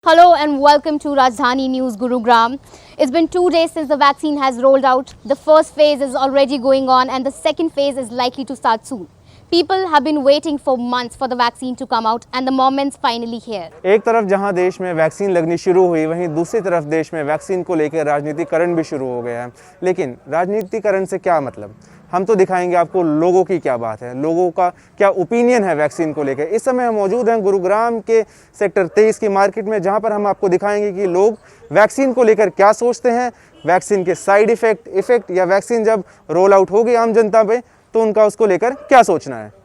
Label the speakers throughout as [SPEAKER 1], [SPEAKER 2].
[SPEAKER 1] Hello and welcome to Rajdhani News Gurugram. It's been 2 days since the vaccine has rolled out. The first phase is already going on and the second phase is likely to start soon. People have been waiting for months for the vaccine to come out and the moment's finally here.
[SPEAKER 2] एक तरफ जहां देश में vaccine लगनी शुरू हुई, वहीं दूसरी तरफ देश में वैक्सीन को लेकर राजनीतिकरण भी शुरू हो गया है। लेकिन राजनीतिकरण से क्या मतलब? हम तो दिखाएंगे आपको लोगों की क्या बात है, लोगों का क्या ओपिनियन है वैक्सीन को लेकर। इस समय हम मौजूद हैं गुरुग्राम के सेक्टर 23 की मार्केट में, जहां पर हम आपको दिखाएंगे कि लोग वैक्सीन को लेकर क्या सोचते हैं, वैक्सीन के साइड इफेक्ट या वैक्सीन जब रोल आउट होगी आम जनता पे तो उनका उसको लेकर क्या सोचना है।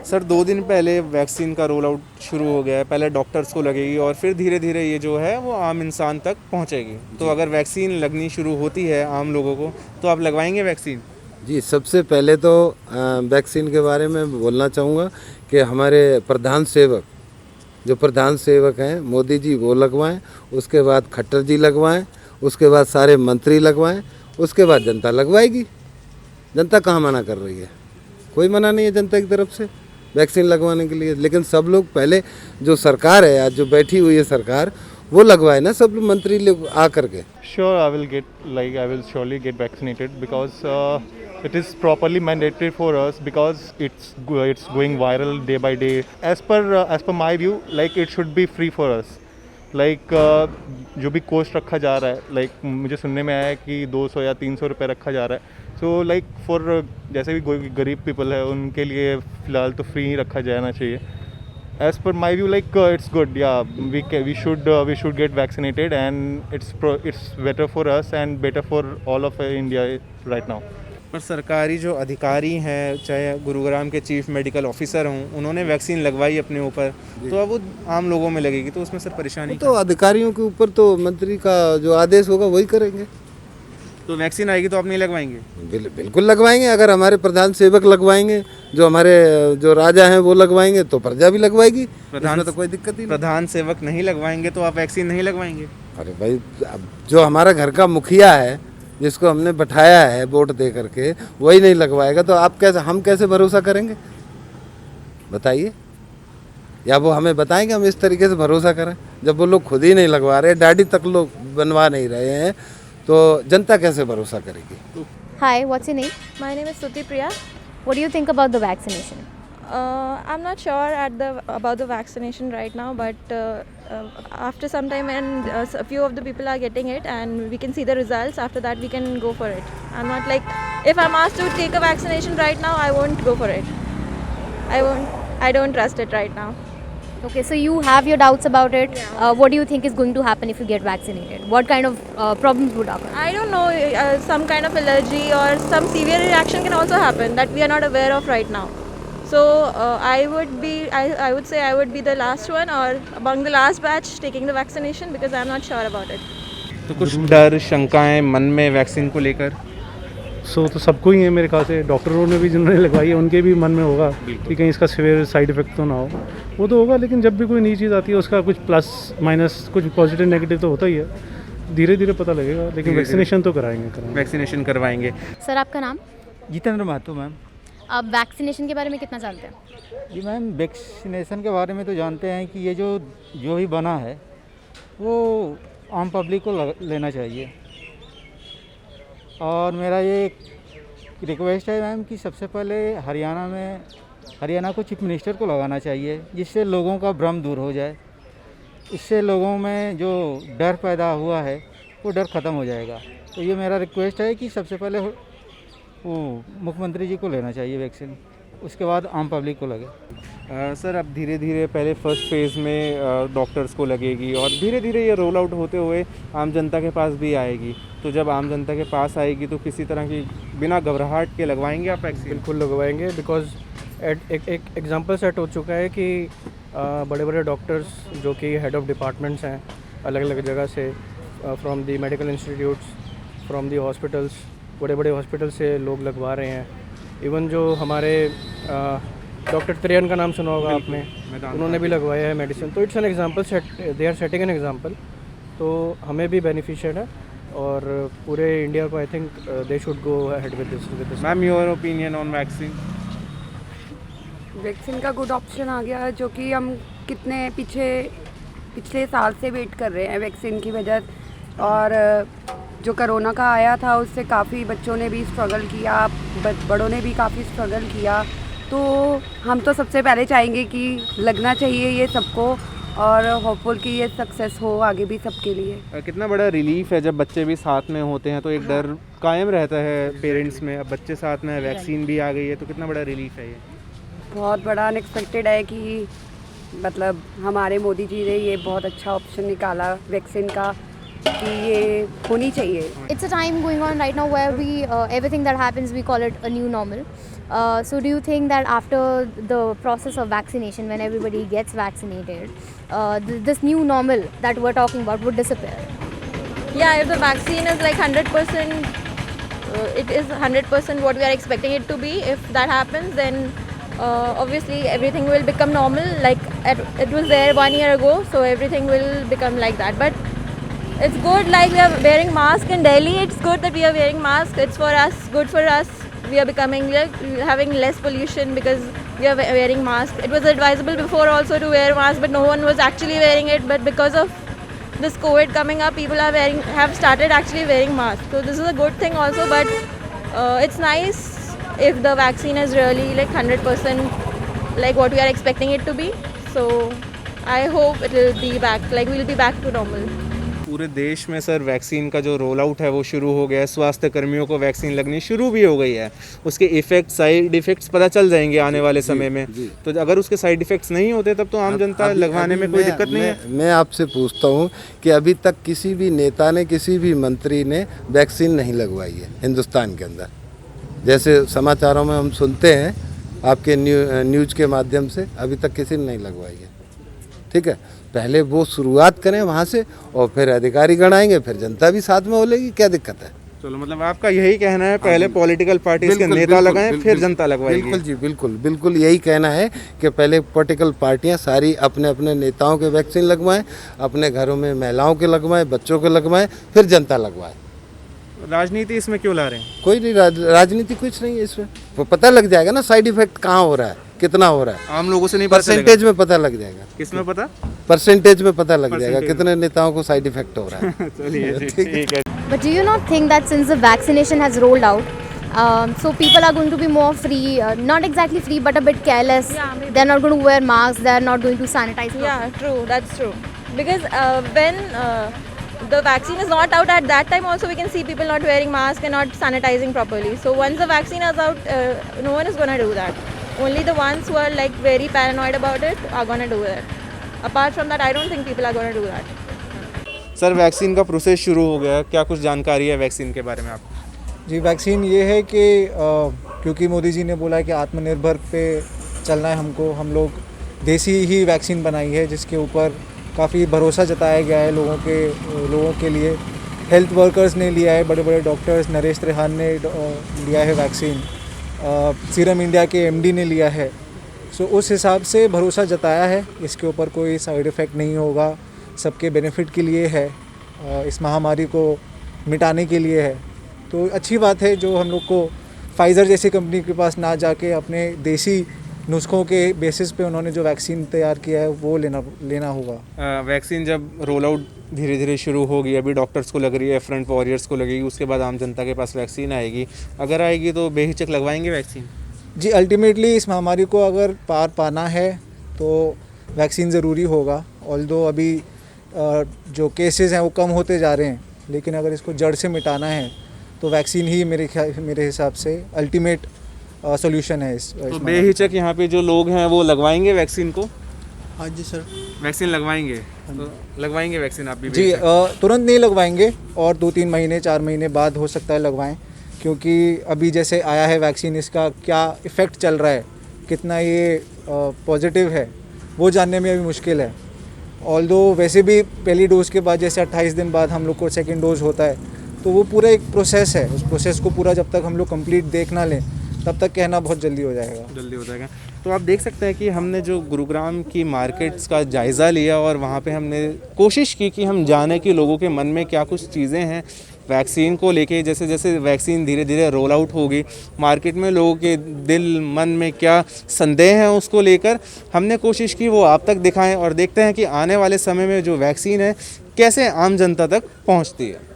[SPEAKER 2] सर, 2 दिन पहले वैक्सीन का रोल आउट शुरू हो गया है। पहले डॉक्टर्स को लगेगी और फिर धीरे धीरे ये जो है वो आम इंसान तक पहुंचेगी। तो अगर वैक्सीन लगनी शुरू होती है आम लोगों को तो आप लगवाएंगे वैक्सीन?
[SPEAKER 3] जी, सबसे पहले तो वैक्सीन के बारे में बोलना चाहूँगा कि हमारे प्रधान सेवक हैं मोदी जी, वो लगवाएं। उसके बाद खट्टर जी लगवाएं। उसके बाद सारे मंत्री लगवाएं। उसके बाद जनता लगवाएगी। जनता कहाँ मना कर रही है? कोई मना नहीं है जनता की तरफ से वैक्सीन लगवाने के लिए। लेकिन सब लोग पहले, जो सरकार है आज जो बैठी हुई है सरकार, वो लगवाए ना, सब मंत्री लोग आ करके।
[SPEAKER 4] Sure, I will surely get vaccinated because it is properly mandatory for us because it's going viral day by day. As per my view, like it should be free for us. Like जो भी coast रखा जा रहा है, like मुझे सुनने में आया है कि 200 या 300 रुपये रखा जा रहा है। सो लाइक फॉर जैसे भी कोई गरीब पीपल है उनके लिए फ़िलहाल तो फ्री ही रखा जाना चाहिए। As per my view, like it's good. Yeah, we should get vaccinated, and it's better for us and better for all of India right now.
[SPEAKER 2] पर सरकारी जो अधिकारी हैं, चाहे गुरुग्राम के चीफ मेडिकल ऑफिसर हों, उन्होंने वैक्सीन लगवाई अपने ऊपर, तो अब वो आम लोगों में लगेगी तो उसमें सर परेशानी
[SPEAKER 3] तो अधिकारियों के ऊपर तो मंत्री का जो आदेश होगा वही करेंगे।
[SPEAKER 2] तो वैक्सीन आएगी तो आप नहीं लगवाएंगे?
[SPEAKER 3] बिल्कुल लगवाएंगे। अगर हमारे प्रधान सेवक लगवाएंगे, जो हमारे जो राजा हैं वो लगवाएंगे, तो प्रजा भी लगवाएगी। इसमें तो कोई दिक्कत ही नहीं।
[SPEAKER 2] प्रधान सेवक नहीं लगवाएंगे तो आप वैक्सीन नहीं लगवाएंगे?
[SPEAKER 3] अरे भाई, अब जो हमारा घर का मुखिया है, जिसको हमने बैठाया है वोट दे करके, वही नहीं लगवाएगा तो हम कैसे भरोसा करेंगे? बताइए। या वो हमें बताएंगे हम इस तरीके से भरोसा करें? जब वो लोग खुद ही नहीं लगवा रहे, दाढ़ी तक लोग बनवा नहीं रहे हैं, तो जनता कैसे भरोसा करेगी?
[SPEAKER 1] Hi, what's your name?
[SPEAKER 5] My name is Stuti Priya.
[SPEAKER 1] What do you think about the vaccination?
[SPEAKER 5] I'm not sure about the vaccination right now, but after some time and a few of the people are getting it and we can see the results, after that we can go for it. I'm not like, if I'm asked to take a vaccination right now, I won't go for it. I don't trust it right now.
[SPEAKER 1] Okay, so you have your doubts about it. What do you think is going to happen if you get vaccinated? What kind of problems would occur?
[SPEAKER 5] I don't know, some kind of allergy or some severe reaction can also happen that we are not aware of right now. So I would say I would be the last one or among the last batch taking the vaccination because I'm not sure about it.
[SPEAKER 2] तो कुछ डर शंकाएं मन में vaccine को लेकर?
[SPEAKER 4] तो सबको ही है मेरे ख्याल से। डॉक्टरों ने भी जिन्होंने लगवाई है उनके भी मन में होगा कि कहीं इसका सीवियर साइड इफेक्ट तो ना हो। वो तो होगा, लेकिन जब भी कोई नई चीज़ आती है उसका कुछ प्लस माइनस, कुछ पॉजिटिव नेगेटिव तो होता ही है। धीरे धीरे पता लगेगा, लेकिन वैक्सीनेशन तो कराएंगे।
[SPEAKER 2] वैक्सीनेशन करवाएंगे।
[SPEAKER 1] सर, आपका नाम?
[SPEAKER 6] जितेंद्र महतो मैम।
[SPEAKER 1] आप वैक्सीनेशन के बारे में कितना जानते हैं?
[SPEAKER 6] जी मैम, वैक्सीनेशन के बारे में तो जानते हैं कि ये जो भी बना है वो आम पब्लिक को लेना चाहिए। और मेरा ये रिक्वेस्ट है मैम कि सबसे पहले हरियाणा को चीफ मिनिस्टर को लगाना चाहिए, जिससे लोगों का भ्रम दूर हो जाए। इससे लोगों में जो डर पैदा हुआ है वो डर ख़त्म हो जाएगा। तो ये मेरा रिक्वेस्ट है कि सबसे पहले वो मुख्यमंत्री जी को लेना चाहिए वैक्सीन, उसके बाद आम पब्लिक को लगे।
[SPEAKER 2] सर, अब धीरे धीरे पहले फर्स्ट फेज़ में डॉक्टर्स को लगेगी और धीरे धीरे ये रोल आउट होते हुए आम जनता के पास भी आएगी। तो जब आम जनता के पास आएगी तो किसी तरह की बिना घबराहट के लगवाएंगे आप वैक्सीन?
[SPEAKER 7] बिल्कुल लगवाएंगे, बिकॉज एक एग्जांपल सेट हो चुका है कि बड़े बड़े डॉक्टर्स जो कि हेड ऑफ डिपार्टमेंट्स हैं अलग अलग जगह से, from the medical institutes, from the hospitals, बड़े बड़े हॉस्पिटल से लोग लगवा रहे हैं। इवन जो हमारे डॉक्टर त्रियन का नाम सुना होगा आपने, उन्होंने भी लगवाया है मेडिसिन। तो it's an example they are setting an example. तो हमें भी बेनिफिशियल है और पूरे इंडिया को I think they should go ahead with this.
[SPEAKER 2] Ma'am, your opinion on vaccine?
[SPEAKER 8] Vaccine का गुड ऑप्शन आ गया है, जो कि हम कितने पिछले साल से वेट कर रहे हैं वैक्सीन की वजह, और जो कोरोना का आया था उससे काफ़ी बच्चों ने भी स्ट्रगल किया, बड़ों ने भी काफ़ी स्ट्रगल किया। तो हम तो सबसे पहले चाहेंगे कि लगना चाहिए ये सबको, और होपफुल कि ये सक्सेस हो आगे भी सबके लिए।
[SPEAKER 2] कितना बड़ा रिलीफ है जब बच्चे भी साथ में होते हैं, तो एक डर कायम रहता है पेरेंट्स में। अब बच्चे साथ में, वैक्सीन भी आ गई है, तो कितना बड़ा रिलीफ है ये। बहुत
[SPEAKER 8] बड़ा अनएक्सपेक्टेड है कि मतलब हमारे मोदी जी ने ये बहुत अच्छा ऑप्शन निकाला वैक्सीन का कि ये होनी चाहिए।
[SPEAKER 1] It's a time going on right now where we everything that happens we call it a new normal. So do you think that after the process of vaccination, when everybody gets vaccinated, this new normal that we're talking about would disappear?
[SPEAKER 5] Yeah, if the vaccine is like 100%, it is 100% what we are expecting it to be. If that happens, then obviously everything will become normal. Like it was there 1 year ago, so everything will become like that. But it's good, like we are wearing mask in Delhi. It's good that we are wearing mask. It's for us, good for us. We are becoming like having less pollution because we are wearing mask. It was advisable before also to wear mask, but no one was actually wearing it. But because of this COVID coming up, people are have started actually wearing mask. So this is a good thing also. But it's nice if the vaccine is really like 100% like what we are expecting it to be. So I hope it will be back. Like we'll be back to normal.
[SPEAKER 2] पूरे देश में sir vaccine का जो roll out है वो शुरू हो गया है। स्वास्थ्य कर्मियों को वैक्सीन लगनी शुरू भी हो गई है। उसके इफेक्ट, साइड इफेक्ट्स पता चल जाएंगे आने वाले समय में। तो अगर उसके साइड इफेक्ट्स नहीं होते तब तो आम जनता लगवाने में कोई दिक्कत नहीं है।
[SPEAKER 3] मैं आपसे पूछता हूँ कि अभी तक किसी भी नेता ने, किसी भी मंत्री ने वैक्सीन नहीं लगवाई है हिंदुस्तान के अंदर। जैसे समाचारों में हम सुनते हैं आपके न्यूज़ के माध्यम से, अभी तक किसी ने नहीं लगवाई है। ठीक है, पहले वो शुरुआत करें वहाँ से और फिर अधिकारी गणाएंगे, फिर जनता भी साथ में बोलेगी, क्या दिक्कत है।
[SPEAKER 2] चलो, मतलब आपका यही कहना है पहले पॉलिटिकल पार्टीज के नेता लगाएं फिर जनता लगवाएगी।
[SPEAKER 3] बिल्कुल जी, बिल्कुल यही कहना है कि पहले पॉलिटिकल पार्टियां सारी अपने अपने नेताओं के वैक्सीन लगवाएं, अपने घरों में महिलाओं के लगवाएं, बच्चों के लगवाएं, फिर जनता लगवाए।
[SPEAKER 2] राजनीति इसमें क्यों ला रहे हैं?
[SPEAKER 3] कोई नहीं, राजनीति कुछ नहीं है इसमें। वो पता लग जाएगा ना साइड इफेक्ट कहाँ हो रहा है, कितना हो रहा है।
[SPEAKER 2] आम लोगों से नहीं,
[SPEAKER 3] परसेंटेज में पता लग जाएगा।
[SPEAKER 2] किसमें पता?
[SPEAKER 3] परसेंटेज में पता लग जाएगा कितने नेताओं को साइड इफेक्ट हो रहा है।
[SPEAKER 2] चलिए ठीक है।
[SPEAKER 1] But do you not think that since the vaccination has rolled out, so people are going to be more free, not exactly free, but a bit careless.
[SPEAKER 5] Yeah, maybe.
[SPEAKER 1] They're not going to wear masks. They're not going to sanitize.
[SPEAKER 5] Yeah, true. That's true. Because when the vaccine is not out, at that time also we can see people not wearing masks and not sanitizing properly. So once the vaccine is out, no one is going to do that. Only the ones who are like very paranoid about it are going to do it. Apart from that, I don't think people are going to do that.
[SPEAKER 2] Sir, vaccine का process शुरू हो गया, क्या कुछ जानकारी है vaccine के बारे में आपको?
[SPEAKER 6] जी, वैक्सीन ये है कि क्योंकि मोदी जी ने बोला है कि आत्मनिर्भर पे चलना है हमको, हम लोग देसी ही वैक्सीन बनाई है जिसके ऊपर काफ़ी भरोसा जताया गया है लोगों के लिए। हेल्थ वर्कर्स ने लिया है, बड़े बड़े डॉक्टर्स, नरेश त्रिहान ने लिया है वैक्सीन, सीरम इंडिया के एमडी ने लिया है। सो उस हिसाब से भरोसा जताया है, इसके ऊपर कोई साइड इफ़ेक्ट नहीं होगा, सबके बेनिफिट के लिए है, इस महामारी को मिटाने के लिए है। तो अच्छी बात है जो हम लोग को फाइज़र जैसी कंपनी के पास ना जाके अपने देसी नुस्खों के बेसिस पे उन्होंने जो वैक्सीन तैयार किया है वो लेना होगा।
[SPEAKER 2] वैक्सीन जब रोल आउट धीरे धीरे शुरू होगी, अभी डॉक्टर्स को लग रही है, फ्रंट वॉरियर्स को लगेगी, उसके बाद आम जनता के पास वैक्सीन आएगी। अगर आएगी तो बेहिचक लगवाएंगे वैक्सीन?
[SPEAKER 6] जी, अल्टीमेटली इस महामारी को अगर पार पाना है तो वैक्सीन ज़रूरी होगा। ऑल्दो अभी जो केसेस हैं वो कम होते जा रहे हैं, लेकिन अगर इसको जड़ से मिटाना है तो वैक्सीन ही मेरे हिसाब से अल्टीमेट सॉल्यूशन है।
[SPEAKER 2] तो बेहिचक यहाँ पे जो लोग हैं वो लगवाएंगे वैक्सीन को?
[SPEAKER 6] हाँ जी सर,
[SPEAKER 2] वैक्सीन लगवाएंगे? तो लगवाएंगे वैक्सीन आप भी?
[SPEAKER 6] जी, तुरंत नहीं लगवाएंगे और 2-3 महीने 4 महीने बाद हो सकता है लगवाएं, क्योंकि अभी जैसे आया है वैक्सीन, इसका क्या इफ़ेक्ट चल रहा है, कितना ये पॉजिटिव है, वो जानने में अभी मुश्किल है। ऑल्दो वैसे भी पहली डोज़ के बाद जैसे 28 दिन बाद हम लोग को सेकेंड डोज़ होता है, तो वो पूरा एक प्रोसेस है। उस प्रोसेस को पूरा जब तक हम लोग कंप्लीट देख ना लें तब तक कहना बहुत जल्दी हो जाएगा।
[SPEAKER 2] तो आप देख सकते हैं कि हमने जो गुरुग्राम की मार्केट्स का जायज़ा लिया और वहाँ पे हमने कोशिश की कि हम जाने कि लोगों के मन में क्या कुछ चीज़ें हैं वैक्सीन को लेके जैसे जैसे वैक्सीन धीरे धीरे रोल आउट होगी, मार्केट में लोगों के दिल मन में क्या संदेह है उसको लेकर हमने कोशिश की वो आप तक दिखाएं और देखते हैं कि आने वाले समय में जो वैक्सीन है कैसे आम जनता तक पहुंचती है।